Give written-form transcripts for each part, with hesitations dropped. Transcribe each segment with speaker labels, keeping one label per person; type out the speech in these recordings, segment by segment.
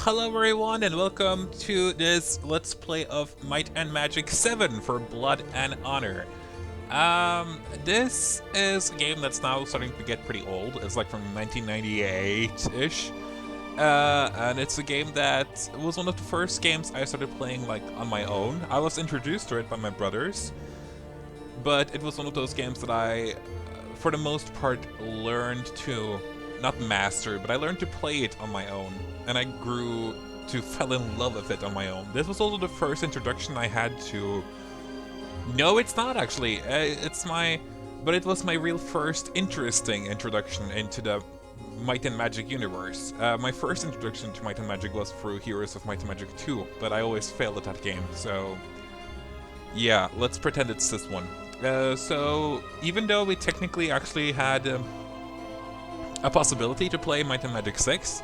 Speaker 1: Hello everyone and welcome to this Let's Play of Might and Magic VII for Blood and Honor. This is a game that's now starting to get pretty old. It's like from 1998-ish. And it's a game that was one of the first games I started playing like on my own. I was introduced to it by my brothers, but it was one of those games that I, for the most part, learned to not master, but I learned to play it on my own, and I grew to fall in love with it on my own. This was also the first introduction I had to... No, it's not actually. But it was my real first interesting introduction into the Might and Magic universe. My first introduction to Might and Magic was through Heroes of Might and Magic 2, but I always failed at that game, so... Yeah, let's pretend it's this one. So, even though we technically actually had a possibility to play Might and Magic 6,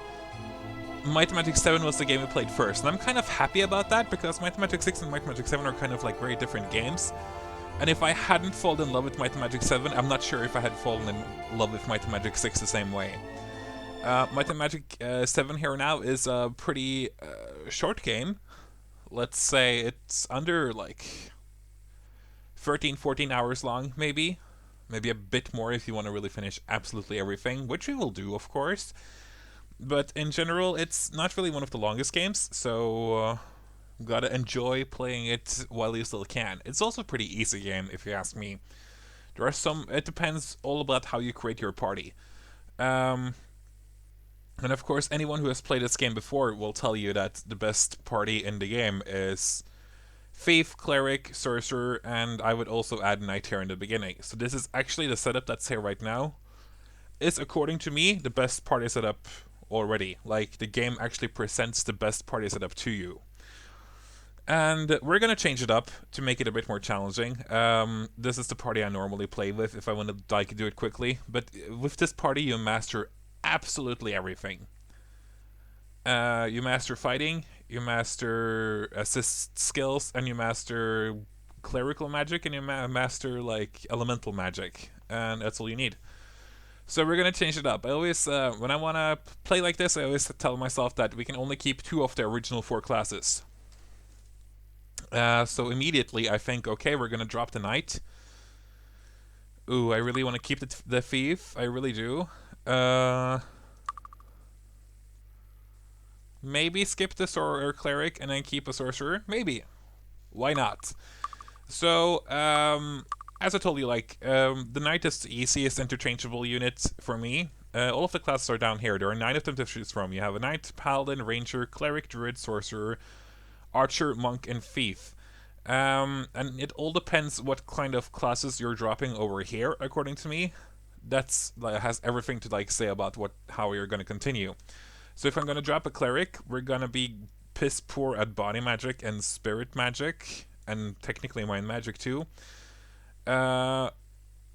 Speaker 1: Might and Magic 7 was the game we played first, and I'm kind of happy about that, because Might and Magic 6 and Might and Magic 7 are kind of like very different games. And if I hadn't fallen in love with Might and Magic 7, I'm not sure if I had fallen in love with Might and Magic 6 the same way. Might and Magic 7 here now is a pretty short game. Let's say it's under like 13-14 hours long, maybe. Maybe a bit more if you want to really finish absolutely everything, which we will do, of course. But in general, it's not really one of the longest games, so gotta enjoy playing it while you still can. It's also a pretty easy game, if you ask me. There are some... It depends all about how you create your party. And of course, anyone who has played this game before will tell you that the best party in the game is Thief, Cleric, Sorcerer, and I would also add Knight here in the beginning. So this is actually the setup that's here right now. Is, according to me, the best party setup already. Like, the game actually presents the best party setup to you. And we're gonna change it up to make it a bit more challenging. This is the party I normally play with if I want to like do it quickly. But with this party, you master absolutely everything. You master fighting, you master assist skills, and you master clerical magic, and you master like elemental magic, and that's all you need. So we're gonna change it up. I always, when I wanna play like this, I always tell myself that we can only keep 2 of the original 4 classes. So immediately I think, okay, we're gonna drop the Knight. Ooh, I really want to keep the Thief. I really do. Maybe skip the Cleric and then keep a Sorcerer? Maybe. Why not? So, as I told you, like, the Knight is the easiest interchangeable unit for me. All of the classes are down here. There are 9 of them to choose from. You have a Knight, Paladin, Ranger, Cleric, Druid, Sorcerer, Archer, Monk, and Thief. And it all depends what kind of classes you're dropping over here, according to me. That's has everything to like say about how you're going to continue. So if I'm going to drop a Cleric, we're going to be piss poor at body magic and spirit magic, and technically mind magic too. And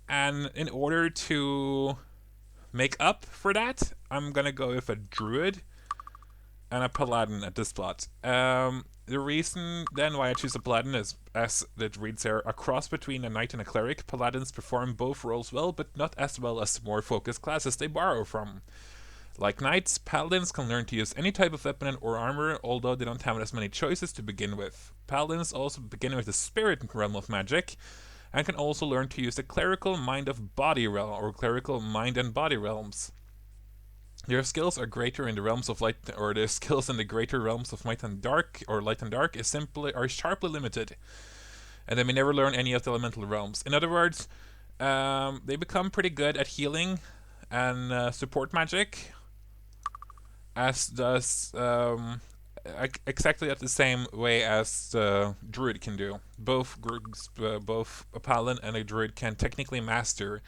Speaker 1: in order to make up for that, I'm going to go with a Druid and a Paladin at this spot. The reason then why I choose a Paladin is, as it reads here, a cross between a Knight and a Cleric. Paladins perform both roles well, but not as well as more focused classes they borrow from. Like Knights, Paladins can learn to use any type of weapon or armor, although they don't have as many choices to begin with. Paladins also begin with the spirit realm of magic, and can also learn to use the clerical mind of body realm, or clerical mind and body realms. Their skills are greater in the realms of light, or their skills in the greater realms of might and dark, or light and dark, are sharply limited, and they may never learn any of the elemental realms. In other words, they become pretty good at healing and support magic, as does exactly at the same way as the Druid can do. Both a Paladin and a Druid can technically master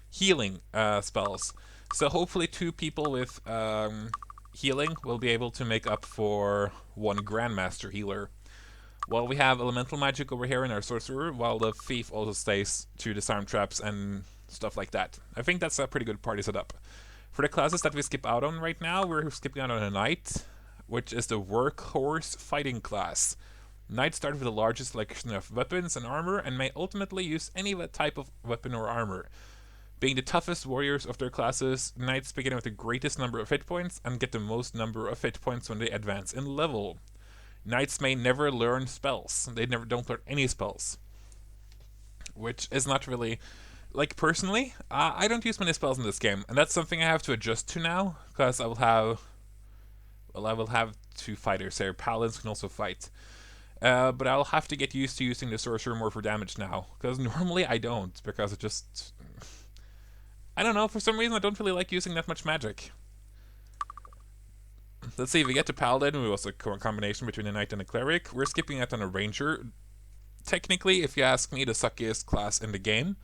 Speaker 1: healing spells. So hopefully 2 people with healing will be able to make up for 1 Grandmaster healer. While we have elemental magic over here in our Sorcerer, while the Thief also stays to disarm traps and stuff like that. I think that's a pretty good party setup. For the classes that we skip out on right now, we're skipping out on a Knight, which is the workhorse fighting class. Knights start with the largest selection of weapons and armor, and may ultimately use any type of weapon or armor. Being the toughest warriors of their classes, knights begin with the greatest number of hit points and get the most number of hit points when they advance in level. Knights may never learn spells. They never don't learn any spells. Which is not really... Like, personally, I don't use many spells in this game, and that's something I have to adjust to now, because I will have... Well, I will have two fighters here. Paladins can also fight. But I'll have to get used to using the Sorcerer more for damage now, because normally I don't, because it just... I don't know, for some reason I don't really like using that much magic. Let's see, if we get to Paladin, we also a combination between a Knight and a Cleric. We're skipping out on a Ranger. Technically, if you ask me, the suckiest class in the game.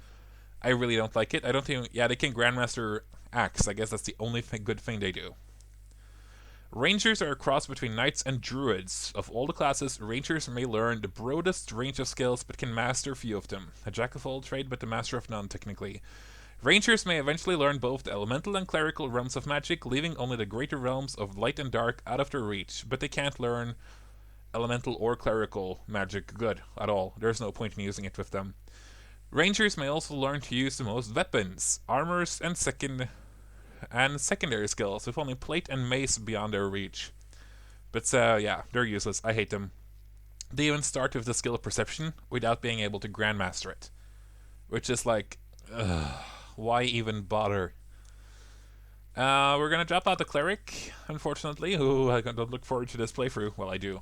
Speaker 1: I really don't like it. I don't think... Yeah, they can Grandmaster Axe. I guess that's the only good thing they do. Rangers are a cross between Knights and Druids. Of all the classes, Rangers may learn the broadest range of skills, but can master few of them. A jack of all trade, but the master of none, technically. Rangers may eventually learn both the elemental and clerical realms of magic, leaving only the greater realms of light and dark out of their reach, but they can't learn elemental or clerical magic good at all. There's no point in using it with them. Rangers may also learn to use the most weapons, armors, and secondary skills, with only plate and mace beyond their reach. But yeah, they're useless. I hate them. They even start with the skill of perception without being able to grandmaster it, which is like, why even bother? We're gonna drop out the Cleric, unfortunately. Ooh, I don't look forward to this playthrough. Well, I do.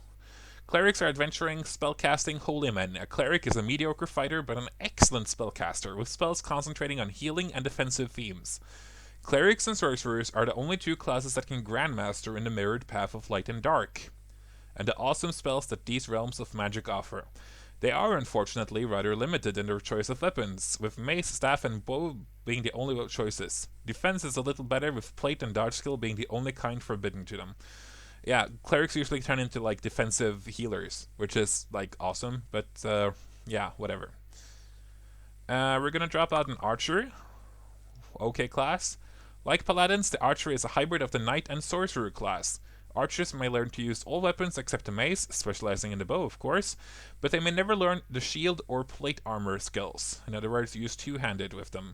Speaker 1: Clerics are adventuring, spellcasting holy men. A cleric is a mediocre fighter, but an excellent spellcaster, with spells concentrating on healing and defensive themes. Clerics and sorcerers are the only two classes that can grandmaster in the mirrored path of light and dark, and the awesome spells that these realms of magic offer. They are, unfortunately, rather limited in their choice of weapons, with mace, staff, and bow being the only choices. Defense is a little better, with plate and dodge skill being the only kind forbidden to them. Yeah, clerics usually turn into, like, defensive healers, which is, like, awesome, but, yeah, whatever. We're gonna drop out an archer. Okay class. Like Paladins, the archer is a hybrid of the Knight and Sorcerer class. Archers may learn to use all weapons except the mace, specializing in the bow, of course, but they may never learn the shield or plate armor skills, in other words, use two-handed with them.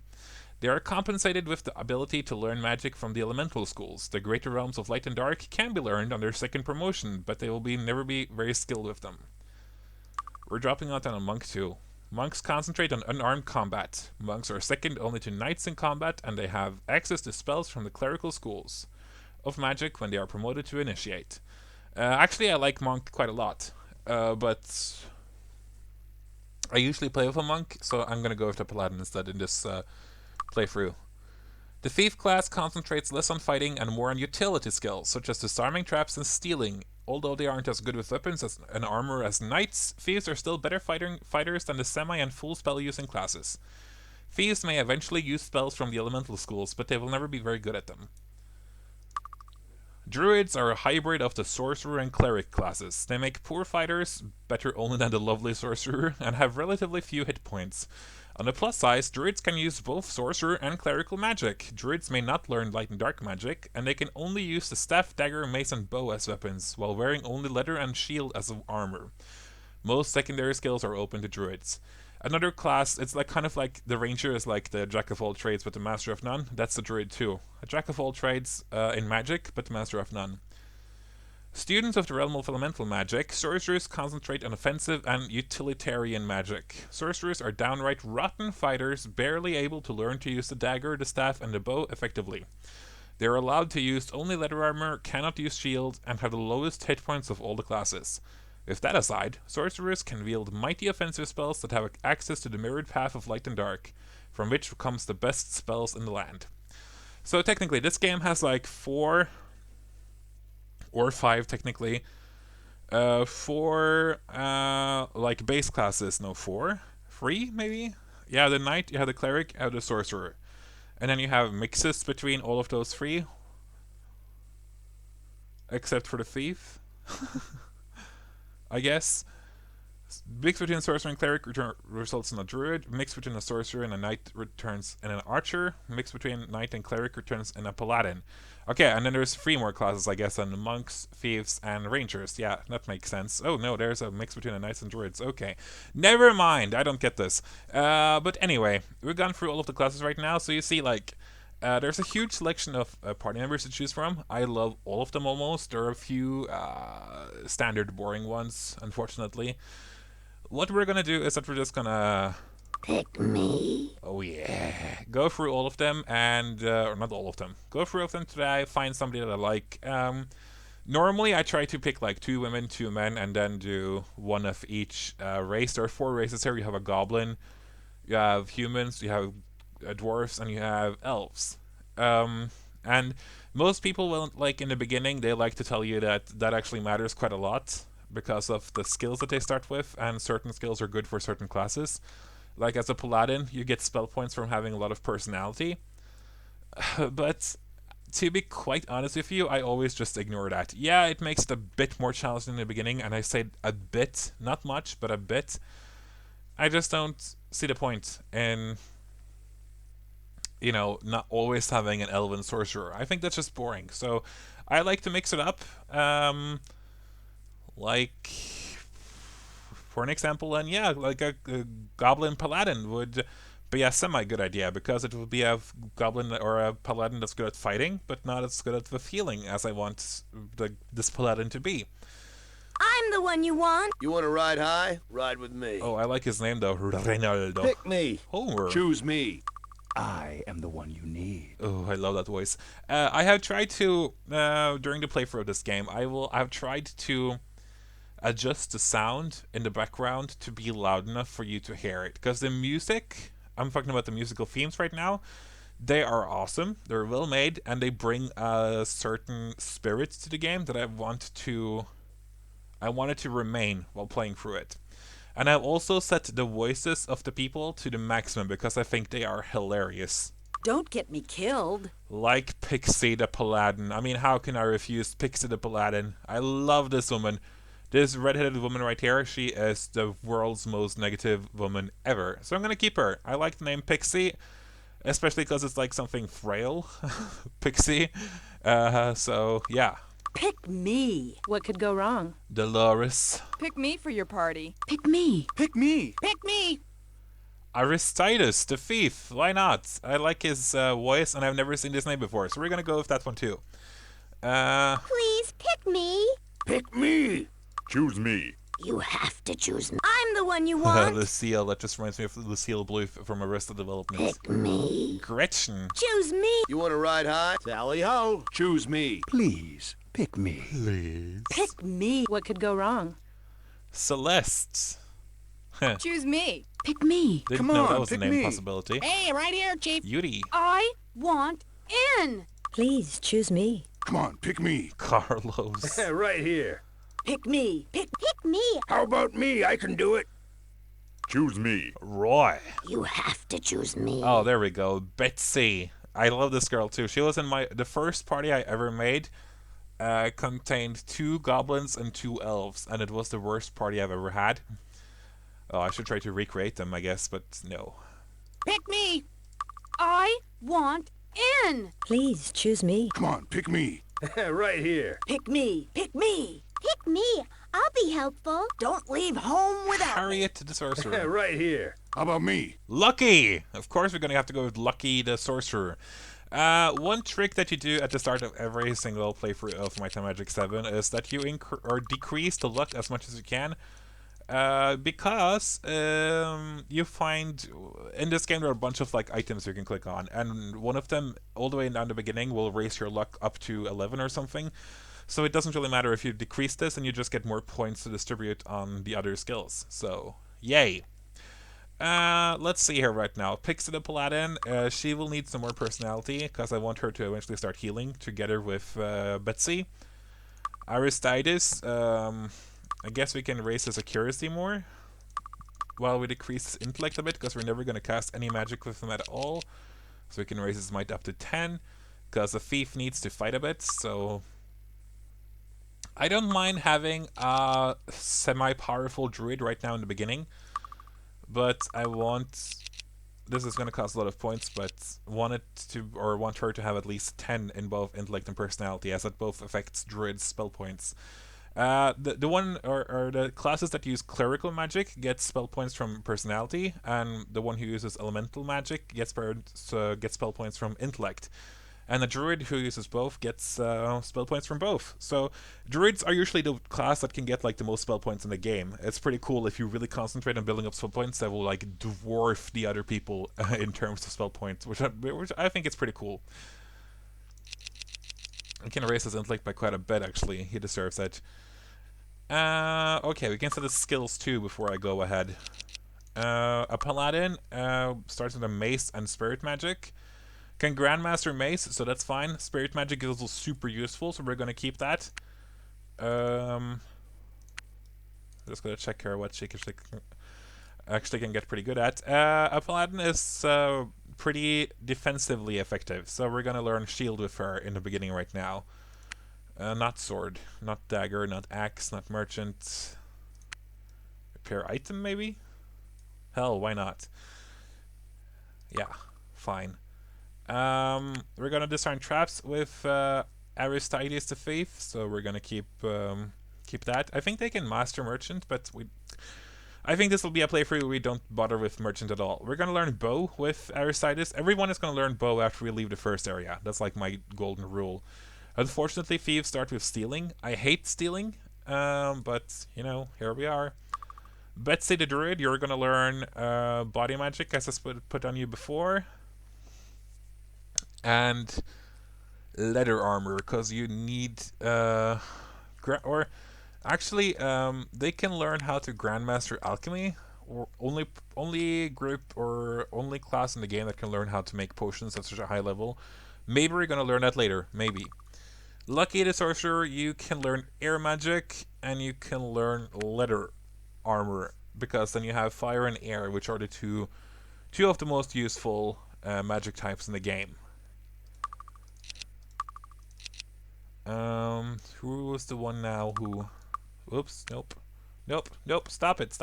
Speaker 1: They are compensated with the ability to learn magic from the elemental schools. The greater realms of light and dark can be learned on their second promotion, but they will never be very skilled with them. We're dropping out on a monk too. Monks concentrate on unarmed combat. Monks are second only to knights in combat, and they have access to spells from the clerical schools of magic when they are promoted to initiate. Actually, I like monk quite a lot, but I usually play with a monk, so I'm gonna go with the paladin instead in this playthrough. The thief class concentrates less on fighting and more on utility skills, such as disarming traps and stealing. Although they aren't as good with weapons and armor as knights, thieves are still better fighters than the semi and full spell using classes. Thieves may eventually use spells from the elemental schools, but they will never be very good at them. Druids are a hybrid of the Sorcerer and Cleric classes. They make poor fighters, better only than the lovely Sorcerer, and have relatively few hit points. On the plus side, Druids can use both Sorcerer and Clerical magic. Druids may not learn light and dark magic, and they can only use the staff, dagger, mace, and bow as weapons, while wearing only leather and shield as armor. Most secondary skills are open to Druids. Another class, it's like kind of like the Ranger is like the Jack of all trades but the Master of none. That's the Druid too. A Jack of all trades in magic, but the Master of none. Students of the realm of elemental magic, sorcerers concentrate on offensive and utilitarian magic. Sorcerers are downright rotten fighters, barely able to learn to use the dagger, the staff, and the bow effectively. They are allowed to use only leather armor, cannot use shield, and have the lowest hit points of all the classes. With that aside, sorcerers can wield mighty offensive spells that have access to the mirrored path of light and dark, from which comes the best spells in the land. So technically, this game has like 4 or 5 technically, 4 like base classes. No, 4, 3 maybe. Yeah, the knight, you have the cleric, you have the sorcerer, and then you have mixes between all of those 3, except for the thief. I guess. Mix between a sorcerer and cleric results in a druid. Mix between a sorcerer and a knight returns in an archer. Mix between knight and cleric returns in a paladin. Okay, and then there's 3 more classes, I guess, on monks, thieves, and rangers. Yeah, that makes sense. Oh no, there's a mix between a knights and druids. Okay, never mind. I don't get this. But anyway, we've gone through all of the classes right now, so you see, like, there's a huge selection of party members to choose from. I love all of them almost. There are a few standard boring ones, unfortunately. What we're gonna do is that we're just gonna...
Speaker 2: Pick me.
Speaker 1: Oh yeah. Go through all of them and... or not all of them. Go through all of them today, find somebody that I like. Normally I try to pick like 2 women, 2 men, and then do one of each race. There are 4 races here. You have a goblin, you have humans, you have dwarves, and you have elves. And most people will, like, in the beginning, they like to tell you that that actually matters quite a lot because of the skills that they start with, and certain skills are good for certain classes. Like as a paladin, you get spell points from having a lot of personality. But to be quite honest with you, I always just ignore that. Yeah, it makes it a bit more challenging in the beginning, and I say a bit, not much, but a bit. I just don't see the point in, you know, not always having an elven sorcerer. I think that's just boring. So I like to mix it up. Like, for an example, then yeah, like a goblin paladin would be a semi-good idea, because it would be a goblin or a paladin that's good at fighting, but not as good at the healing as I want this paladin to be.
Speaker 2: I'm the one you want.
Speaker 3: You want to ride high? Ride with me.
Speaker 1: Oh, I like his name though, Reynaldo.
Speaker 3: Pick me.
Speaker 1: Homer.
Speaker 3: Choose me.
Speaker 4: I am the one you need.
Speaker 1: Oh, I love that voice. I have tried to during the playthrough of this game, I've tried to adjust the sound in the background to be loud enough for you to hear it, because the music, I'm talking about the musical themes right now, they are awesome, they're well made, and they bring a certain spirit to the game that I want it to remain while playing through it. And I've also set the voices of the people to the maximum because I think they are hilarious.
Speaker 2: Don't get me killed.
Speaker 1: Like Pixie the Paladin. I mean, how can I refuse Pixie the Paladin? I love this woman. This redheaded woman right here, she is the world's most negative woman ever. So I'm gonna keep her. I like the name Pixie, especially because it's like something frail. Pixie. So, yeah.
Speaker 2: Pick me.
Speaker 5: What could go wrong?
Speaker 1: Dolores.
Speaker 5: Pick me for your party.
Speaker 2: Pick me.
Speaker 4: Pick me.
Speaker 2: Pick me.
Speaker 1: Aristides, the thief. Why not? I like his voice, and I've never seen this name before, so we're gonna go with that one too.
Speaker 2: Please pick me.
Speaker 3: Pick me.
Speaker 4: Choose me.
Speaker 2: You have to choose me. I'm the one you want.
Speaker 1: Lucille, that just reminds me of Lucille Blue from Arrested Development.
Speaker 2: Pick me.
Speaker 1: Gretchen.
Speaker 2: Choose me.
Speaker 3: You want to ride high? Tally ho. Choose me.
Speaker 4: Please, pick me.
Speaker 1: Please.
Speaker 2: Pick me.
Speaker 5: What could go wrong?
Speaker 1: Celeste.
Speaker 5: Choose me.
Speaker 2: Pick me.
Speaker 1: Didn't
Speaker 4: Come
Speaker 1: know
Speaker 4: on,
Speaker 1: that was a
Speaker 4: pick
Speaker 1: name
Speaker 4: me.
Speaker 1: possibility.
Speaker 2: Hey, right here, Chief.
Speaker 1: Yuri.
Speaker 2: I want in. Please choose me.
Speaker 4: Come on, pick me.
Speaker 1: Carlos.
Speaker 3: Right here.
Speaker 2: Pick me. Pick me.
Speaker 3: How about me? I can do it.
Speaker 4: Choose me.
Speaker 1: Roy.
Speaker 2: You have to choose me.
Speaker 1: Oh, there we go. Betsy. I love this girl too. She was in the first party I ever made. Contained 2 goblins and 2 elves, and it was the worst party I've ever had. Oh, I should try to recreate them, I guess, but no.
Speaker 2: Pick me.
Speaker 5: I want in.
Speaker 2: Please choose me.
Speaker 4: Come on, pick me.
Speaker 3: Right here.
Speaker 2: Pick me. Pick me. Pick me. I'll be helpful. Don't leave home without me.
Speaker 1: Harriet the Sorcerer.
Speaker 3: Right here.
Speaker 4: How about me?
Speaker 1: Lucky! Of course we're going to have to go with Lucky the Sorcerer. One trick that you do at the start of every single playthrough of Might Magic VII is that you decrease the luck as much as you can. Because you find in this game there are a bunch of like items you can click on, and one of them all the way down the beginning will raise your luck up to 11 or something. So it doesn't really matter if you decrease this, and you just get more points to distribute on the other skills. So yay. Let's see here right now. Pixie the Paladin, she will need some more personality because I want her to eventually start healing together with Betsy. Aristides, I guess we can raise his accuracy more while we decrease his intellect a bit, because we're never going to cast any magic with him at all. So we can raise his might up to 10, because the thief needs to fight a bit, so I don't mind having a semi-powerful druid right now in the beginning, but I want... This is going to cost a lot of points, but want her to have at least 10 in both intellect and personality, as that both affects druids' spell points. The one or the classes that use clerical magic get spell points from personality, and the one who uses elemental magic gets spell points from intellect. And the druid who uses both gets spell points from both. So druids are usually the class that can get like the most spell points in the game. It's pretty cool if you really concentrate on building up spell points that will like dwarf the other people in terms of spell points, which I think is pretty cool. I can raise his intellect by quite a bit actually. He deserves it. Okay, we can set his skills too before I go ahead. A Paladin starts with a mace and spirit magic. Can Grandmaster mace, so that's fine. Spirit magic is also super useful, so we're gonna keep that. Just gonna check her what she actually can get pretty good at. A Paladin is pretty defensively effective, so we're gonna learn shield with her in the beginning right now. Not sword, not dagger, not axe, not merchant. Repair item maybe? Hell, why not? Yeah, fine. We're gonna disarm traps with Aristides the Thief, so we're gonna keep that. I think they can master merchant, but I think this will be a playthrough where we don't bother with merchant at all. We're gonna learn bow with Aristides. Everyone is gonna learn bow after we leave the first area. That's like my golden rule. Unfortunately, thieves start with stealing. I hate stealing, but you know, here we are. Betsy the Druid, you're gonna learn body magic, as I put on you before. And leather armor, because you need actually they can learn how to grandmaster alchemy, or only group or only class in the game that can learn how to make potions at such a high level. Maybe we're gonna learn that later, maybe. Lucky the Sorcerer, you can learn air magic and you can learn leather armor, because then you have fire and air, which are the two of the most useful magic types in the game. Who was the one now who... Oops, nope. Nope, stop it.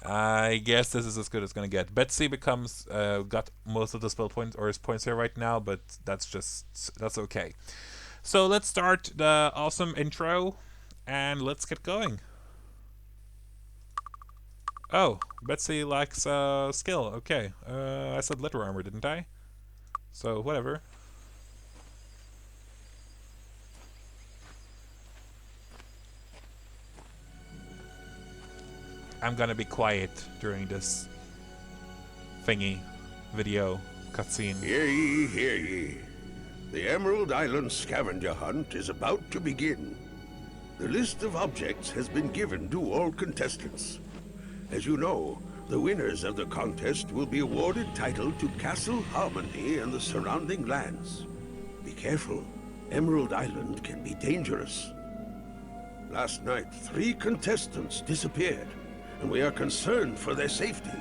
Speaker 1: I guess this is as good as it's gonna get. Betsy becomes, got most of the spell points, or his points here right now, but that's okay. So let's start the awesome intro, and let's get going. Oh, Betsy lacks skill. Okay. I said leather armor, didn't I? So, whatever. I'm gonna be quiet during this thingy video cutscene.
Speaker 3: Hear ye, hear ye. The Emerald Island scavenger hunt is about to begin. The list of objects has been given to all contestants. As you know, the winners of the contest will be awarded title to Castle Harmony and the surrounding lands. Be careful. Emerald Island can be dangerous. Last night, 3 contestants disappeared, and we are concerned for their safety.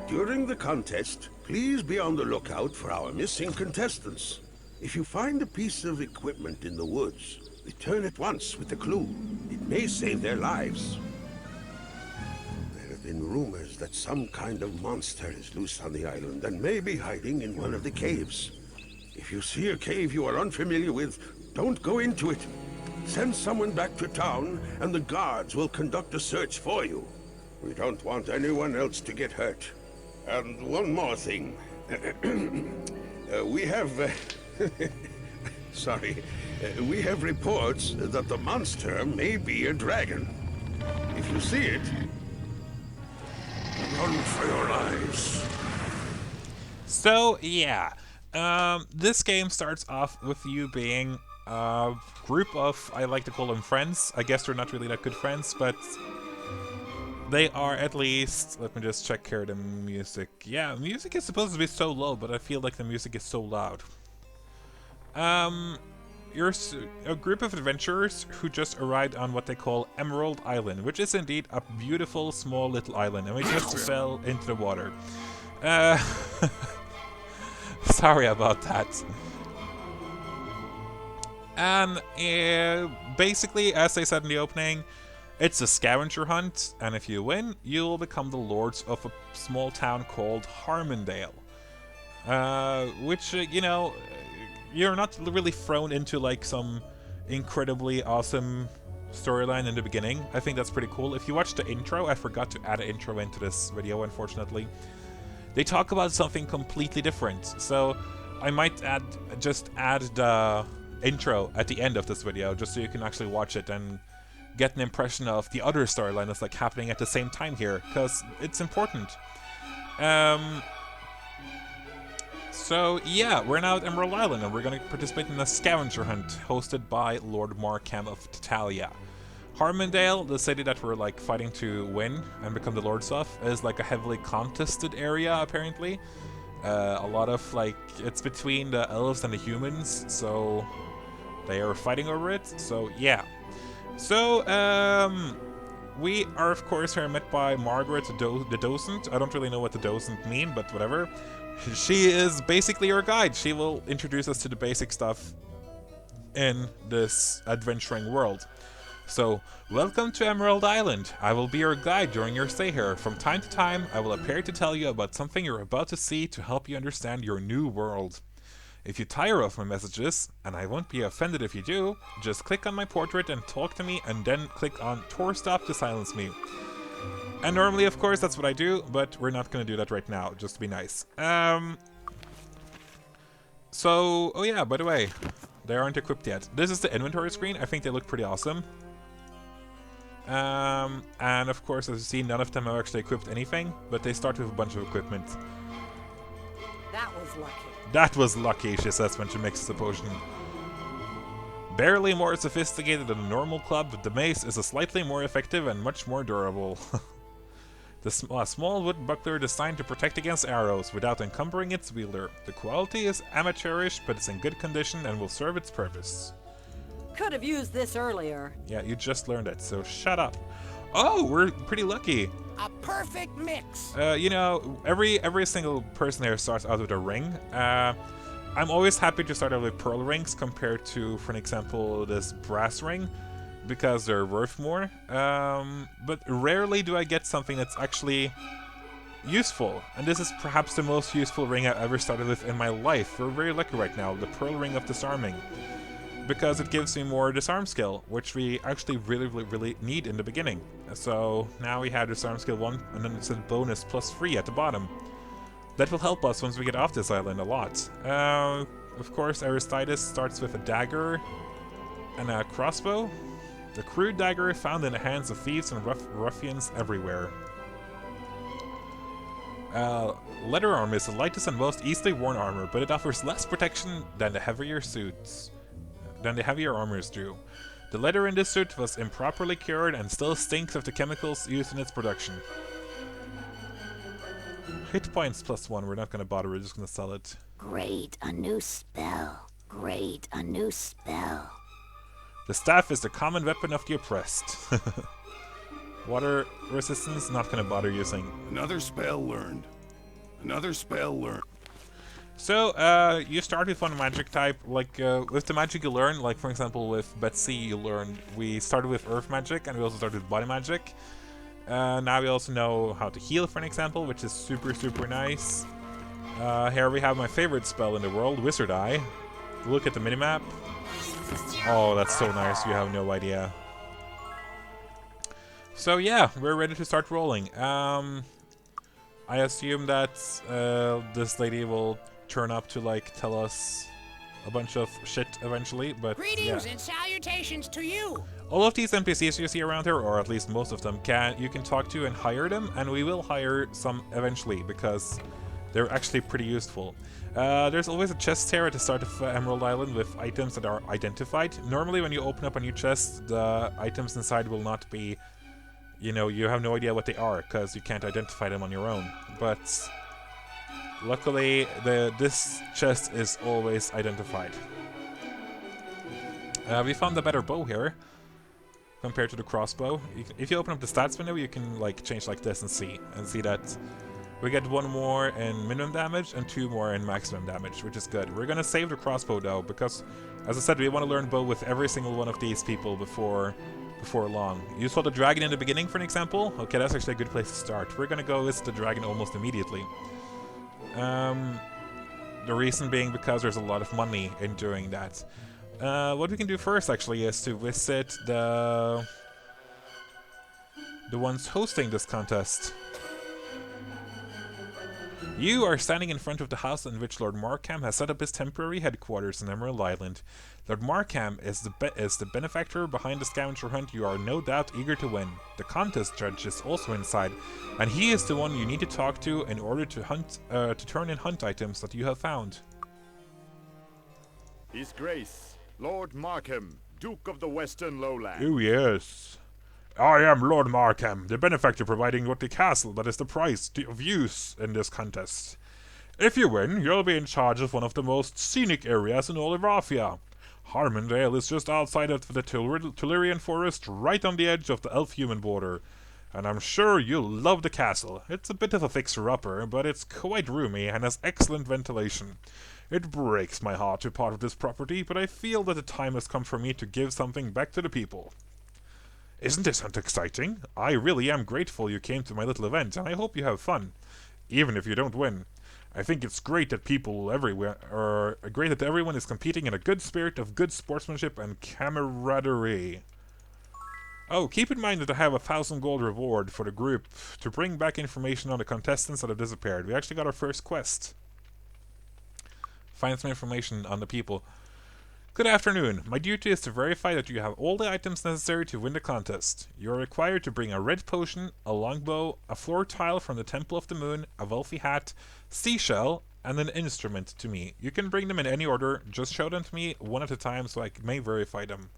Speaker 3: During the contest, please be on the lookout for our missing contestants. If you find a piece of equipment in the woods, return at once with the clue. It may save their lives. There have been rumors that some kind of monster is loose on the island and may be hiding in one of the caves. If you see a cave you are unfamiliar with, don't go into it. Send someone back to town, and the guards will conduct a search for you. We don't want anyone else to get hurt. And one more thing. We have... sorry. We have reports that the monster may be a dragon. If you see it, run for your lives.
Speaker 1: So, yeah. This game starts off with you being a group of, I like to call them friends. I guess they're not really that good friends, but they are at least... Let me just check here the music. Yeah, music is supposed to be so low, but I feel like the music is so loud. you're a group of adventurers who just arrived on what they call Emerald Island, which is indeed a beautiful, small little island, and we just fell into the water. Sorry about that. And basically, as I said in the opening, it's a scavenger hunt, and if you win, you'll become the lords of a small town called Harmondale. Which, you know, you're not really thrown into like some incredibly awesome storyline in the beginning. I think that's pretty cool. If you watch the intro, I forgot to add an intro into this video, unfortunately. They talk about something completely different, so I might just add the intro at the end of this video, just so you can actually watch it and get an impression of the other storyline that's like happening at the same time here, because it's important. So yeah, we're now at Emerald Island, and we're going to participate in a scavenger hunt hosted by Lord Markham of Tatalia. Harmondale, the city that we're like fighting to win and become the lords of, is like a heavily contested area apparently. A lot of like, it's between the elves and the humans, so they are fighting over it. So yeah. So we are of course here met by Margaret the docent. I don't really know what the docent mean, but whatever. She is basically your guide. She will introduce us to the basic stuff in this adventuring world. So, welcome to Emerald Island. I will be your guide during your stay here. From time to time, I will appear to tell you about something you're about to see to help you understand your new world. If you tire of my messages, and I won't be offended if you do, just click on my portrait and talk to me, and then click on Tor Stop to silence me. And normally, of course, that's what I do, but we're not going to do that right now, just to be nice. So, oh yeah, by the way, they aren't equipped yet. This is the inventory screen. I think they look pretty awesome. And of course, as you see, none of them have actually equipped anything, but they start with a bunch of equipment.
Speaker 2: That was lucky.
Speaker 1: That was lucky, she says when she mixes the potion. Barely more sophisticated than a normal club, but the mace is a slightly more effective and much more durable. A small wood buckler designed to protect against arrows without encumbering its wielder. The quality is amateurish, but it's in good condition and will serve its purpose.
Speaker 2: Could have used this earlier.
Speaker 1: Yeah, you just learned it, so shut up. Oh, we're pretty lucky.
Speaker 2: A perfect mix.
Speaker 1: You know, every single person here starts out with a ring. I'm always happy to start out with pearl rings compared to, for an example, this brass ring, because they're worth more. But rarely do I get something that's actually useful. And this is perhaps the most useful ring I've ever started with in my life. We're very lucky right now, the Pearl Ring of Disarming. Because it gives me more disarm skill, which we actually really need in the beginning. So now we have disarm skill 1, and then it's a bonus +3 at the bottom. That will help us once we get off this island a lot. Of course, Aristides starts with a dagger and a crossbow. The crude dagger found in the hands of thieves and ruffians everywhere. Leather armor is the lightest and most easily worn armor, but it offers less protection than the heavier armors do. The leather in this suit was improperly cured and still stinks of the chemicals used in its production. Hit points +1, we're not going to bother, we're just going to sell it.
Speaker 2: Great, a new spell. Great, a new spell.
Speaker 1: The staff is the common weapon of the oppressed. Water resistance, not going to bother using.
Speaker 4: Another spell learned. Another spell learned.
Speaker 1: So, you start with one magic type, like, with the magic you learn, like, for example, with Betsy we started with earth magic, and we also started with body magic. Now we also know how to heal, for an example, which is super nice. Here we have my favorite spell in the world, Wizard Eye. Look at the minimap. Oh, that's so nice, you have no idea. So yeah, we're ready to start rolling. I assume that this lady will turn up to like tell us a bunch of shit eventually, but
Speaker 6: Greetings and salutations to you.
Speaker 1: all of these NPCs you see around here, or at least most of them, you can talk to and hire them, and we will hire some eventually because they're actually pretty useful. There's always a chest here at the start of Emerald Island with items that are identified. Normally when you open up a new chest, the items inside will not be, you know, you have no idea what they are because you can't identify them on your own. But luckily, this chest is always identified. We found a better bow here compared to the crossbow. If you open up the stats window, you can like change like this and see that we get 1 more in minimum damage and 2 more in maximum damage, which is good. We're gonna save the crossbow though, because as I said, we want to learn bow with every single one of these people before long. You saw the dragon in the beginning, for an example. Okay, that's actually a good place to start. We're gonna go visit the dragon almost immediately. The reason being because there's a lot of money in doing that. What we can do first, actually, is to visit the ones hosting this contest. You are standing in front of the house in which Lord Markham has set up his temporary headquarters in Emerald Island. Lord Markham is the benefactor behind the scavenger hunt you are no doubt eager to win. The contest judge is also inside, and he is the one you need to talk to in order to turn in hunt items that you have found.
Speaker 7: His Grace, Lord Markham, Duke of the Western Lowlands.
Speaker 8: Oh yes. I am Lord Markham, the benefactor providing what the castle that is the prize of use in this contest. If you win, you'll be in charge of one of the most scenic areas in all of Raphia. Harmondale is just outside of the Tellurian forest, right on the edge of the elf-human border. And I'm sure you'll love the castle. It's a bit of a fixer-upper, but it's quite roomy and has excellent ventilation. It breaks my heart to part with this property, but I feel that the time has come for me to give something back to the people. Isn't this hunt exciting? I really am grateful you came to my little event, and I hope you have fun, even if you don't win. I think it's great that everyone is competing in a good spirit of good sportsmanship and camaraderie. Oh, keep in mind that I have 1,000 gold reward for the group to bring back information on the contestants that have disappeared. We actually got our first quest. Find some information on the people. Good afternoon. My duty is to verify that you have all the items necessary to win the contest. You are required to bring a red potion, a longbow, a floor tile from the Temple of the Moon, a Wolfie hat, seashell, and an instrument to me. You can bring them in any order, just show them to me one at a time so I may verify them.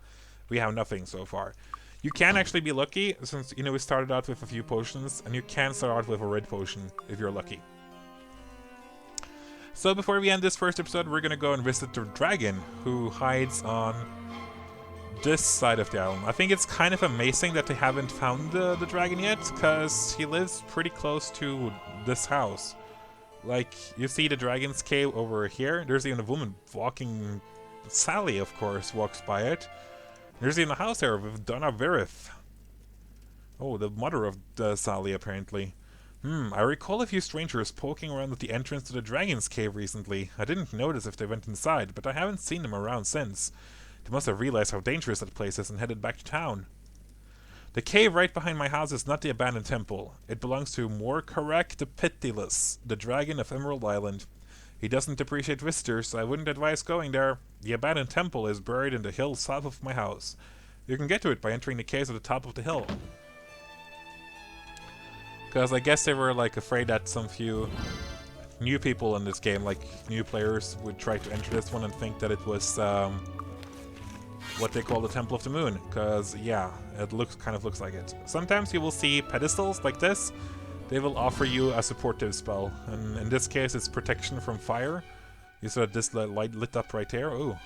Speaker 8: We have nothing so far. You can actually be lucky, since we started out with a few potions, and you can start out with a red potion if you're lucky. So before we end this first episode, we're gonna go and visit the dragon, who hides on this side of the island. I think it's kind of amazing that they haven't found the dragon yet, because he lives pretty close to this house. Like, you see the dragon's cave over here. There's even a woman walking. Sally, of course, walks by it. There's even a house there with Donna Verith. Oh, the mother of Sally, apparently. I recall a few strangers poking around at the entrance to the dragon's cave recently. I didn't notice if they went inside, but I haven't seen them around since. They must have realized how dangerous that place is and headed back to town. The cave right behind my house is not the abandoned temple. It belongs to Morcarek the Pitiless, the dragon of Emerald Island. He doesn't appreciate visitors, so I wouldn't advise going there. The abandoned temple is buried in the hill south of my house. You can get to it by entering the caves at the top of the hill. Because I guess they were like afraid that some few new people in this game, like new players, would try to enter this one and think that it was what they call the Temple of the Moon. Because yeah, it kind of looks like it. Sometimes you will see pedestals like this. They will offer you a supportive spell, and in this case it's protection from fire. You saw this light lit up right there. Ooh.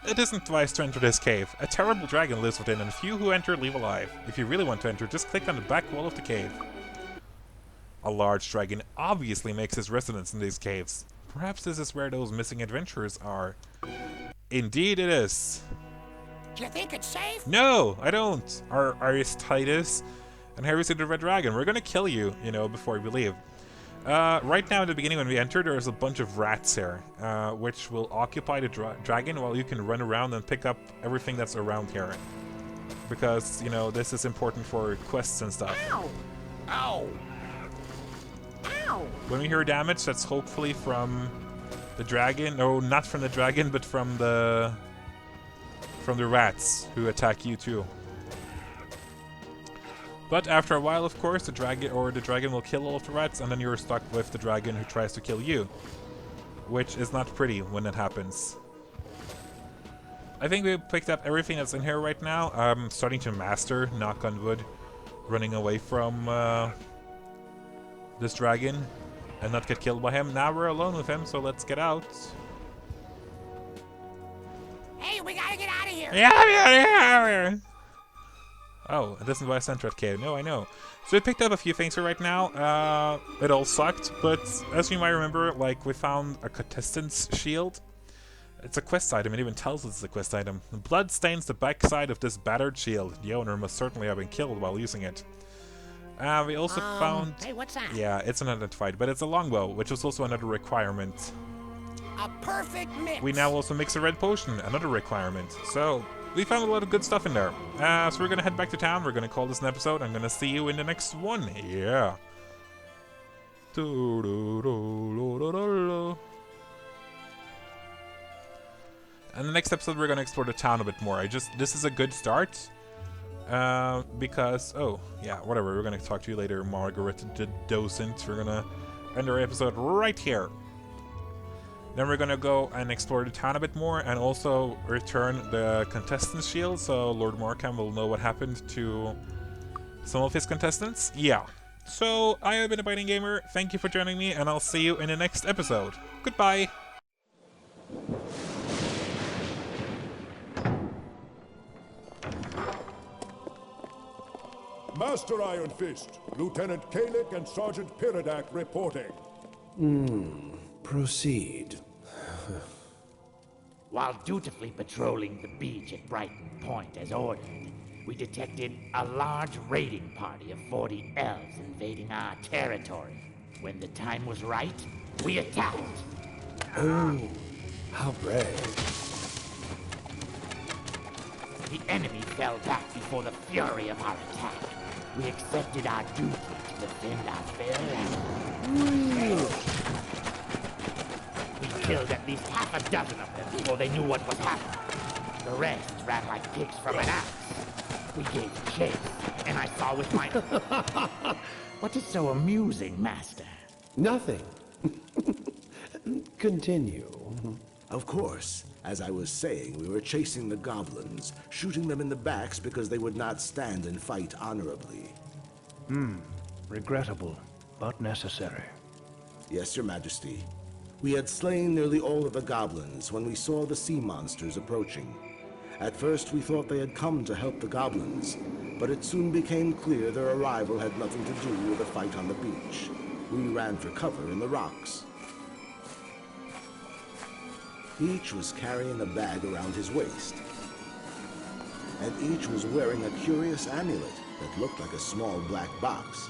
Speaker 8: It isn't wise to enter this cave. A terrible dragon lives within, and few who enter leave alive. If you really want to enter, just click on the back wall of the cave. A large dragon obviously makes his residence in these caves. Perhaps this is where those missing adventurers are. Indeed it is.
Speaker 6: Do you think it's safe?
Speaker 1: No, I don't. Aristides and here we see the red dragon. We're gonna kill you, before we leave. Right now, in the beginning, when we enter, there's a bunch of rats here, which will occupy the dragon while you can run around and pick up everything that's around here. Because, this is important for quests and stuff.
Speaker 2: Ow!
Speaker 6: Ow!
Speaker 2: Ow!
Speaker 1: When we hear damage, that's hopefully from the dragon. No, not from the dragon, but from the rats who attack you too. But after a while, of course, the dragon will kill all of the rats, and then you're stuck with the dragon who tries to kill you. Which is not pretty when it happens. I think we picked up everything that's in here right now. I'm starting to master, knock on wood, running away from this dragon and not get killed by him. Now we're alone with him, so let's get out.
Speaker 6: Hey, Hurry, we gotta get out of here.
Speaker 8: Yeah. Oh, it doesn't buy a Centret Cave. No, I know. So we picked up a few things here right now. It all sucked, but as you might remember, like, we found a contestant's shield. It's a quest item. It even tells us it's a quest item. Blood stains the backside of this battered shield. The owner must certainly have been killed while using it. We also found...
Speaker 6: Hey, what's that?
Speaker 8: Yeah, it's unidentified, but it's a longbow, which was also another requirement.
Speaker 6: A perfect mix.
Speaker 8: We now also mix a red potion, another requirement. So, we found a lot of good stuff in there. So we're gonna head back to town. We're gonna call this an episode. I'm gonna see you in the next one. Yeah. And the next episode, we're gonna explore the town a bit more. This is a good start. Because, oh, yeah, whatever. We're gonna talk to you later, Margaret the Docent. We're gonna end our episode right here. Then we're gonna go and explore the town a bit more and also return the contestant's shield, so Lord Markham will know what happened to some of his contestants. Yeah. So, I have been a Biting Gamer. Thank you for joining me, and I'll see you in the next episode. Goodbye!
Speaker 7: Master Iron Fist, Lieutenant Cleric and Sergeant Piridak reporting.
Speaker 9: Proceed.
Speaker 10: While dutifully patrolling the beach at Brighton Point as ordered, we detected a large raiding party of 40 elves invading our territory. When the time was right, we attacked.
Speaker 9: Oh, how brave.
Speaker 10: The enemy fell back before the fury of our attack. We accepted our duty to defend our fair land. We killed at least half a dozen of them before they knew what was happening. The rest ran like pigs from an axe. We gave chase, and I saw with my... What is so amusing, Master?
Speaker 9: Nothing. Continue.
Speaker 3: Of course. As I was saying, we were chasing the goblins, shooting them in the backs because they would not stand and fight honorably.
Speaker 9: Regrettable, but necessary.
Speaker 3: Yes, Your Majesty. We had slain nearly all of the goblins when we saw the sea monsters approaching. At first, we thought they had come to help the goblins, but it soon became clear their arrival had nothing to do with the fight on the beach. We ran for cover in the rocks. Each was carrying a bag around his waist, and each was wearing a curious amulet that looked like a small black box.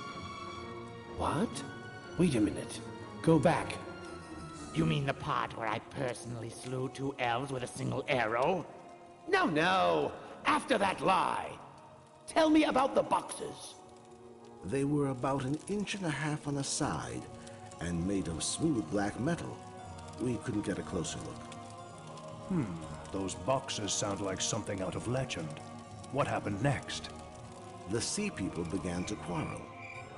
Speaker 9: What? Wait a minute. Go back.
Speaker 10: You mean the part where I personally slew 2 elves with a single arrow?
Speaker 9: No. After that lie. Tell me about the boxes.
Speaker 3: They were about 1.5 inches on a side and made of smooth black metal. We couldn't get a closer look.
Speaker 11: Those boxes sound like something out of legend. What happened next?
Speaker 3: The sea people began to quarrel,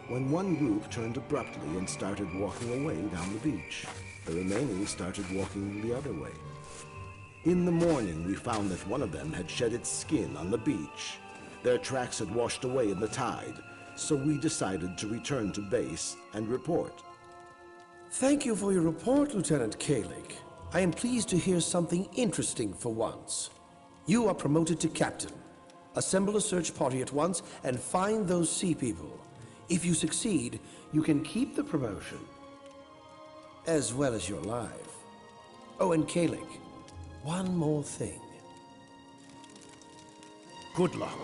Speaker 3: when one group turned abruptly and started walking away down the beach. The remaining started walking the other way. In the morning, we found that one of them had shed its skin on the beach. Their tracks had washed away in the tide, so we decided to return to base and report.
Speaker 9: Thank you for your report, Lieutenant Cleric. I am pleased to hear something interesting for once. You are promoted to captain. Assemble a search party at once and find those sea people. If you succeed, you can keep the promotion, as well as your life. Oh, and Cleric, one more thing.
Speaker 11: Good luck.